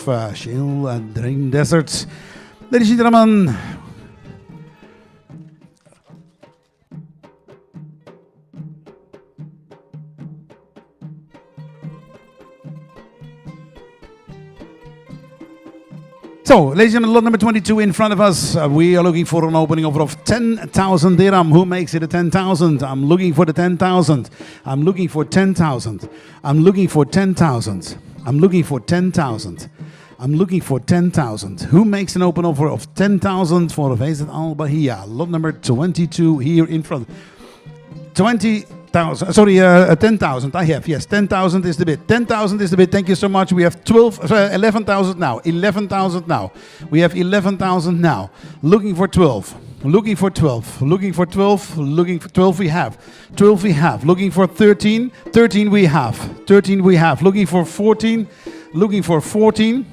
shale and drain deserts. Ladies and gentlemen, so, ladies and gentlemen, lot number 22 in front of us. We are looking for an opening offer of 10,000 dirham. Who makes it a 10,000? I'm looking for the 10,000. I'm looking for 10,000. I'm looking for 10,000. I'm looking for 10,000. I'm looking for 10,000. Who makes an open offer of 10,000 for Faizat Al Bahya? Lot number 22 here in front. 20,000. Sorry, 10,000. I have, yes. 10,000 is the bid. 10,000 is the bid. Thank you so much. We have 11,000 now. 11,000 now. We have 11,000 now. Looking for 12. Looking for 12. Looking for 12. Looking for 12 we have. 12 we have. Looking for 13. 13 we have. 13 we have. Looking for 14. Looking for 14.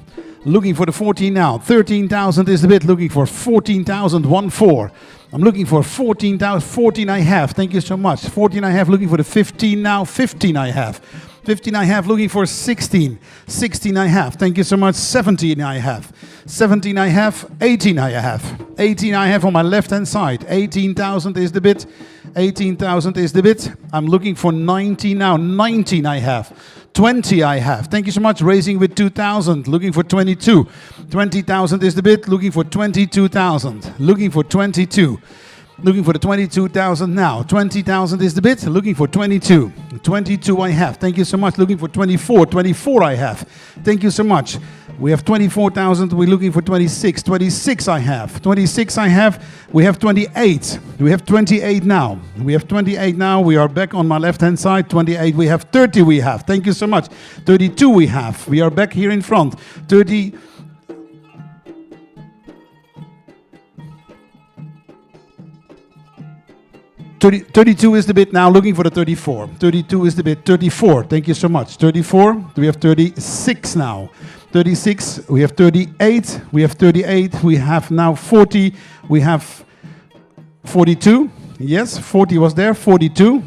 Looking for the 14 now. 13,000 is the bid. Looking for 14,000. 1-4. I'm looking for 14,000. 14 I have. Thank you so much. 14 I have. Looking for the 15 now. 15 I have. 15 I have. Looking for 16. 16 I have. Thank you so much. 17 I have. 17 I have. 18 I have. 18 I have on my left hand side. 18,000 is the bid. 18,000 is the bid. I'm looking for 19 now. 19 I have. 20 I have. Thank you so much. Raising with 2,000. Looking for 22. 20,000 is the bid. Looking for 22,000. Looking for 22. Looking for the 22,000 now. 20,000 is the bid. Looking for 22. 22 I have. Thank you so much. Looking for 24. 24 I have. Thank you so much. We have 24,000. We're looking for 26. 26 I have. 26 I have. We have 28. We have 28 now. We have 28 now. We are back on my left-hand side. 28 we have. 30 we have. Thank you so much. 32 we have. We are back here in front. 30. 32 is the bid now, looking for the 34. 32 is the bid. 34, thank you so much. 34, we have 36 now. 36, we have 38, we have 38, we have now 40, we have 42. Yes, 40 was there, 42.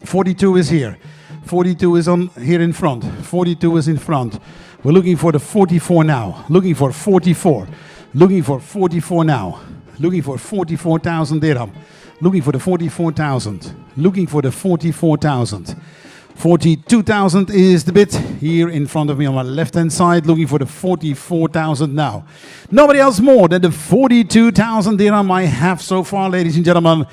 42 is here. 42 is on here in front. 42 is in front. We're looking for the 44 now. Looking for 44. Looking for 44 now. Looking for 44,000 dirham. Looking for the 44,000. Looking for the 44,000. 42,000 is the bid here in front of me on my left-hand side. Looking for the 44,000 now. Nobody else more than the 42,000 dirham I have so far, ladies and gentlemen.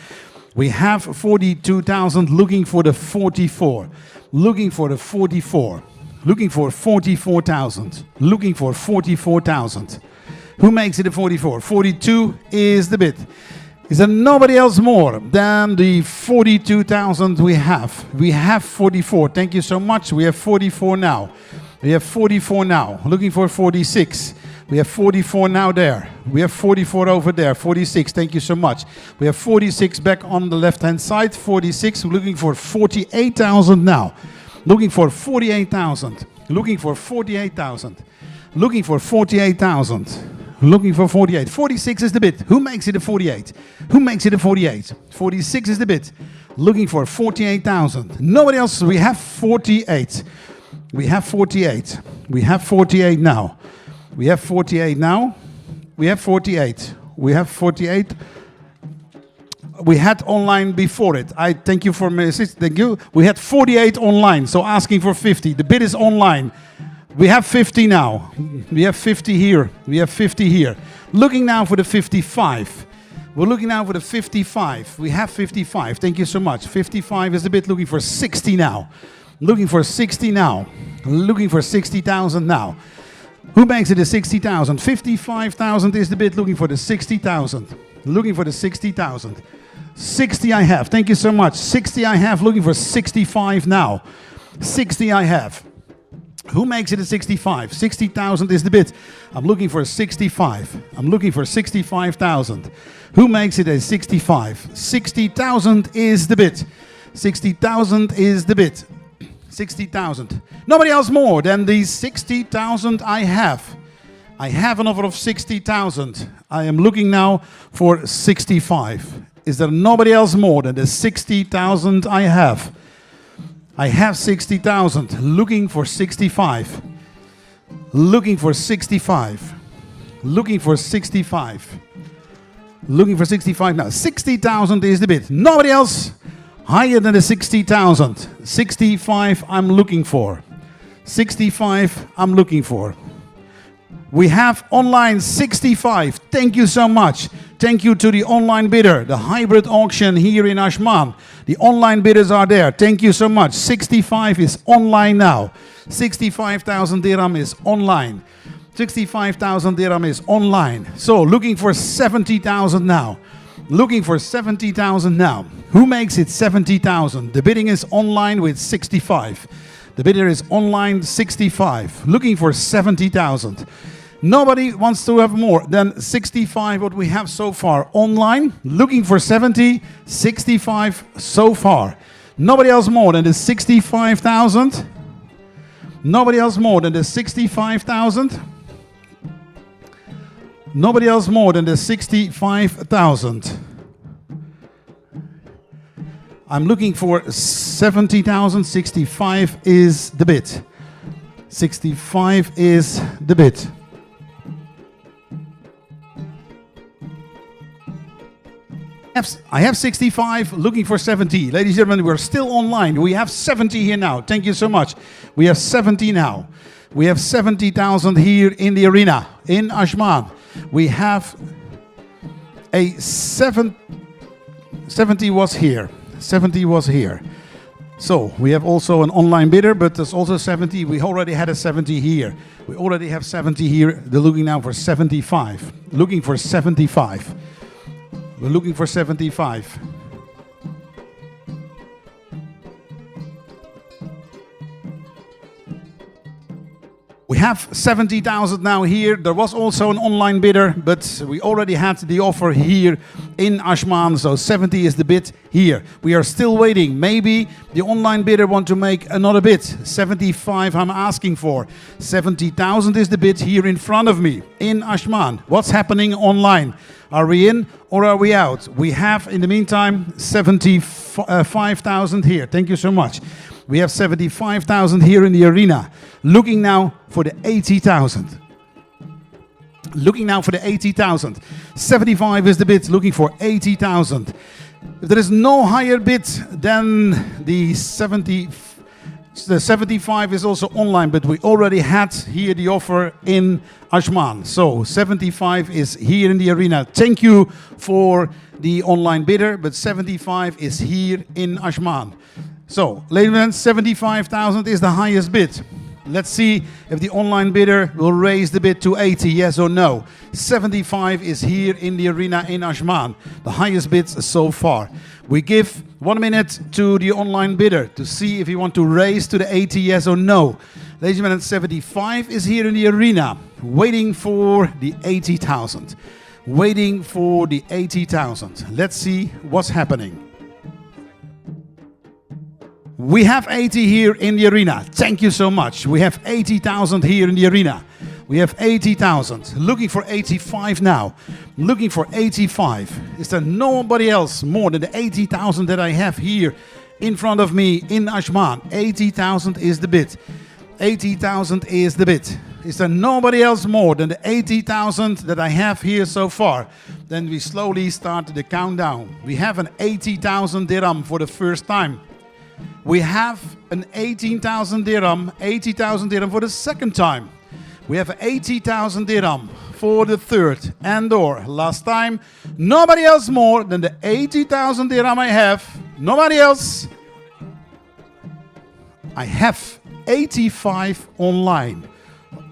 We have 42,000. Looking for the 44. Looking for the 44. Looking for 44,000. Looking for 44,000. Who makes it a 44? 42 is the bid. Is there nobody else more than the 42,000 we have? We have 44. Thank you so much. We have 44 now. We have 44 now. Looking for 46. We have 44 now there. We have 44 over there. 46. Thank you so much. We have 46 back on the left-hand side. 46. We're looking for 48,000 now. Looking for 48,000. Looking for 48,000. Looking for 48,000. Looking for 48. 46 is the bid. Who makes it a 48? Who makes it a 48? 46 is the bid. Looking for 48,000. Nobody else. We have 48. We have 48. We have 48 now. We have 48 now. We have 48. We have 48. We had online before it. I thank you for message. Thank you. We had 48 online, so asking for 50. The bid is online. We have 50 now. We have 50 here. We have 50 here. Looking now for the 55. We're looking now for the 55. We have 55. Thank you so much. 55 is the bid. Looking for 60 now. Looking for 60 now. Looking for 60,000 now. Who makes it a 60,000? 55,000 is the bid. Looking for the 60,000. Looking for the 60,000. 60 I have. Thank you so much. 60 I have. Looking for 65 now. 60 I have. Who makes it a 65? 60,000 is the bid. I'm looking for a 65. I'm looking for 65,000. Who makes it a 65? 60,000 is the bid. 60,000 is the bid. 60,000. Nobody else more than the 60,000 I have. I have an offer of 60,000. I am looking now for 65. Is there nobody else more than the 60,000 I have? I have 60,000, looking for 65. Looking for 65. Looking for 65. Looking for 65 now. 60,000 is the bid. Nobody else higher than the 60,000. 65 I'm looking for. 65 I'm looking for. We have online 65. Thank you so much. Thank you to the online bidder. The hybrid auction here in Ajman. The online bidders are there. Thank you so much. 65 is online now. 65,000 dirham is online. 65,000 dirham is online. So looking for 70,000 now. Looking for 70,000 now. Who makes it 70,000? The bidding is online with 65. The bidder is online 65. Looking for 70,000. Nobody wants to have more than 65 what we have so far online. Looking for 70, 65 so far. Nobody else more than the 65,000. Nobody else more than the 65,000. Nobody else more than the 65,000. I'm looking for 70,000. 65 is the bid. 65 is the bid. I have 65, looking for 70. Ladies and gentlemen, we're still online. We have 70 here now. Thank you so much. We have 70 now. We have 70,000 here in the arena, in Ajman. We have a 70 was here. 70 was here. So we have also an online bidder, but there's also 70. We already had a 70 here. We already have 70 here. They're looking now for 75. Looking for 75. We're looking for 75. We have 70,000 now here. There was also an online bidder, but we already had the offer here in Ajman, so 70 is the bid here. We are still waiting. Maybe the online bidder want to make another bid. 75 I'm asking for. 70,000 is the bid here in front of me in Ajman. What's happening online? Are we in or are we out? We have, in the meantime, 75,000 here. Thank you so much. We have 75,000 here in the arena. Looking now for the 80,000. Looking now for the 80,000. 75 is the bid, looking for 80,000. If there is no higher bid than the 70, the 75 is also online, but we already had here the offer in Ajman. So 75 is here in the arena. Thank you for the online bidder, but 75 is here in Ajman. So, ladies and gentlemen, 75,000 is the highest bid. Let's see if the online bidder will raise the bid to 80, yes or no. 75 is here in the arena in Ajman. The highest bids so far. We give 1 minute to the online bidder to see if he wants to raise to the 80, yes or no. Ladies and gentlemen, 75 is here in the arena, waiting for the 80,000. Waiting for the 80,000. Let's see what's happening. We have 80 here in the arena. Thank you so much. We have 80,000 here in the arena. We have 80,000. Looking for 85 now. Looking for 85. Is there nobody else more than the 80,000 that I have here in front of me in Ajman? 80,000 is the bid. 80,000 is the bid. Is there nobody else more than the 80,000 that I have here so far? Then we slowly start the countdown. We have an 80,000 dirham for the first time. We have an 18,000 dirham, 80,000 dirham for the second time. We have 80,000 dirham for the third and or last time. Nobody else more than the 80,000 dirham I have. Nobody else. I have 85 online.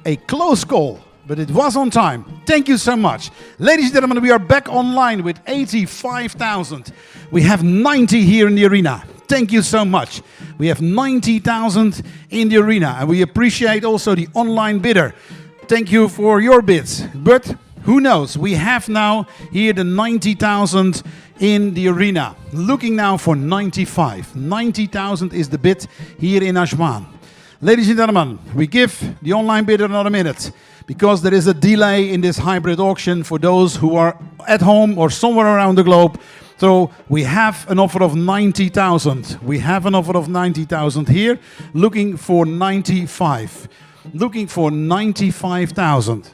A close call, but it was on time. Thank you so much. Ladies and gentlemen, we are back online with 85,000. We have 90 here in the arena. Thank you so much. We have 90,000 in the arena, and we appreciate also the online bidder. Thank you for your bids. But who knows? We have now here the 90,000 in the arena. Looking now for 95. 90,000 is the bid here in Ajman. Ladies and gentlemen, we give the online bidder another minute because there is a delay in this hybrid auction for those who are at home or somewhere around the globe. So we have an offer of 90,000. We have an offer of 90,000 here, looking for 95. looking for 95,000.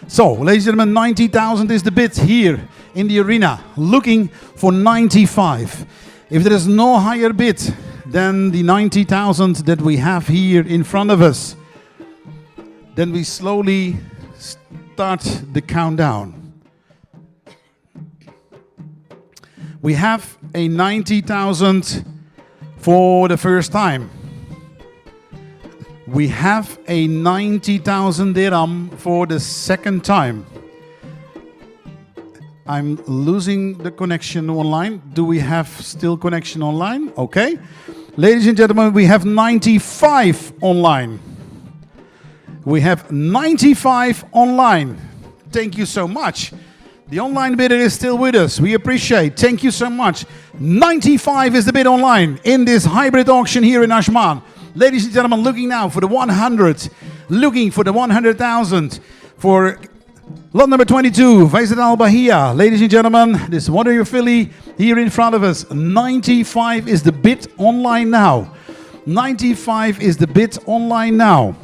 So, ladies and gentlemen, 90,000 is the bid here in the arena, looking for 95. If there is no higher bid than the 90,000 that we have here in front of us, then we slowly start the countdown. We have a 90,000 for the first time. We have a 90,000 dirham for the second time. I'm losing the connection online. Do we have still connection online? Okay. Ladies and gentlemen, we have 95 online. We have 95 online. Thank you so much. The online bidder is still with us. We appreciate. Thank you so much. 95 is the bid online in this hybrid auction here in Ajman. Ladies and gentlemen, looking now for the 100, looking for the 100,000 for lot number 22, Faizat Al Bahya. Ladies and gentlemen, this Wonder filly here in front of us. 95 is the bid online now. 95 is the bid online now.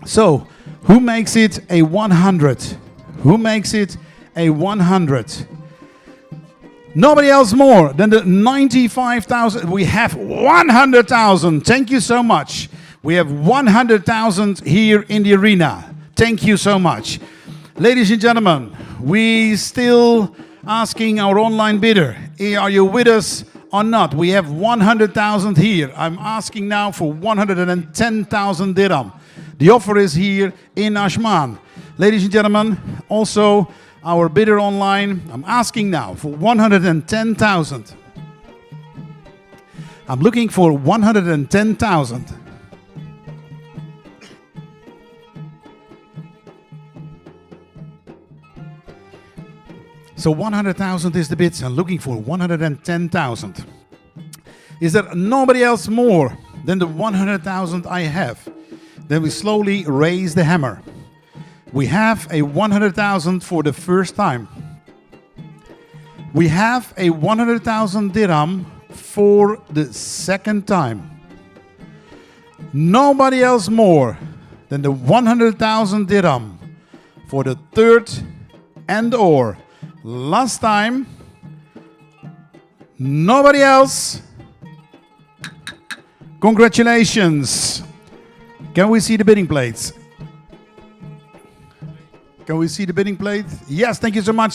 So, who makes it a 100? Who makes it a 100? Nobody else more than the 95,000. We have 100,000. Thank you so much. We have 100,000 here in the arena. Thank you so much. Ladies and gentlemen, we still asking our online bidder, are you with us or not? We have 100,000 here. I'm asking now for 110,000 dirham. The offer is here in Ajman. Ladies and gentlemen, also our bidder online, I'm asking now for 110,000. I'm looking for 110,000. So 100,000 is the bid. I'm looking for 110,000. Is there nobody else more than the 100,000 I have? Then we slowly raise the hammer. We have a 100,000 for the first time. We have a 100,000 dirham for the second time. Nobody else more than the 100,000 dirham for the third and or last time. Nobody else. Congratulations. Can we see the bidding plates? Can we see the bidding plate? Yes, thank you so much.